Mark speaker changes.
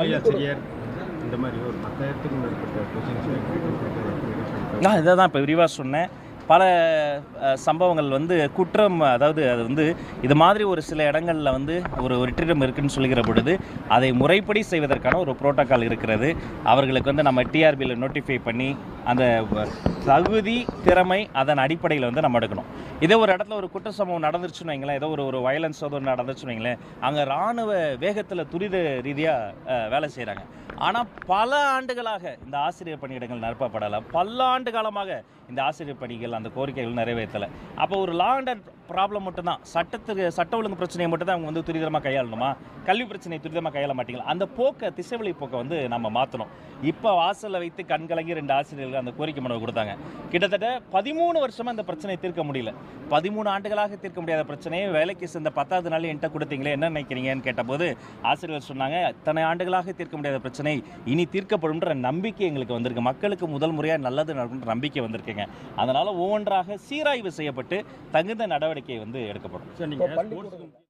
Speaker 1: ஆசிரியர் இந்த மாதிரி ஒரு 10,000க்கும் மேற்பட்ட கொஸ்டின்ஸ்
Speaker 2: இதை தான் இப்போ விரிவாக சொன்னேன். பல சம்பவங்கள் வந்து குற்றம், அதாவது அது வந்து இது மாதிரி ஒரு சில இடங்களில் வந்து ஒரு வெற்றிடம் இருக்குதுன்னு சொல்லுகிற பொழுது அதை முறைப்படி செய்வதற்கான ஒரு புரோட்டோக்கால் இருக்கிறது. அவர்களுக்கு வந்து நம்ம டிஆர்பியில் நோட்டிஃபை பண்ணி அந்த தகுதி திறமை அதன் அடிப்படையில் வந்து நம்ம எடுக்கணும். இதே ஒரு இடத்துல ஒரு குற்ற சம்பவம் நடந்துருச்சுன்னு வைங்களேன், ஏதோ ஒரு வயலன்ஸ் ஏதோ நடந்துச்சுன்னு வைங்களேன், அங்கே இராணுவ வேகத்தில் துரித ரீதியாக வேலை செய்கிறாங்க. ஆனால் பல ஆண்டுகளாக இந்த ஆசிரியர் பணியிடங்கள் நிரப்பப்படலை. பல ஆண்டு காலமாக இந்த ஆசிரியர் பணிகள் அந்த கோரிக்கைகள் நிறைவேற்றலை. அப்போ ஒரு லா அண்ட் ஆர்டர் ப்ராப்ளம் மட்டும்தான், சட்ட ஒழுங்கு பிரச்சனையை மட்டும் தான் அவங்க வந்து துரிதமாக கையாளணுமா? கல்வி பிரச்சனையை துரிதமாக கையாள மாட்டீங்களா? அந்த போக்கை, திசைவழி போக்கை வந்து நம்ம மாற்றணும். இப்போ வாசலில் வைத்து கண்கலங்கி 2 ஆசிரியர்கள் அந்த கோரிக்கை மனுவை கொடுத்தாங்க. கிட்டத்தட்ட 13 வருஷமாக இந்த பிரச்சனையை தீர்க்க முடியல. 13 ஆண்டுகளாக தீர்க்க முடியாத பிரச்சனையை வேலைக்கு சேர்ந்த 10வது நாள் என்கிட்ட கொடுத்தீங்களே, என்ன நினைக்கிறீங்கன்னு கேட்டபோது ஆசிரியர்கள் சொன்னாங்க, இத்தனை ஆண்டுகளாக தீர்க்க முடியாத பிரச்சனை இனி தீர்க்கப்படும்ன்ற நம்பிக்கை எங்களுக்கு வந்திருக்கு. மக்களுக்கு முதல் முறையாக நல்லது நடக்கும்ன்ற நம்பிக்கை வந்திருக்குங்க. அதனால் ஒவ்வொன்றாக சீராய்வு செய்யப்பட்டு தகுந்த நடவடிக்கை வந்து எடுக்கப்படும்.
Speaker 1: சார், நீங்கள்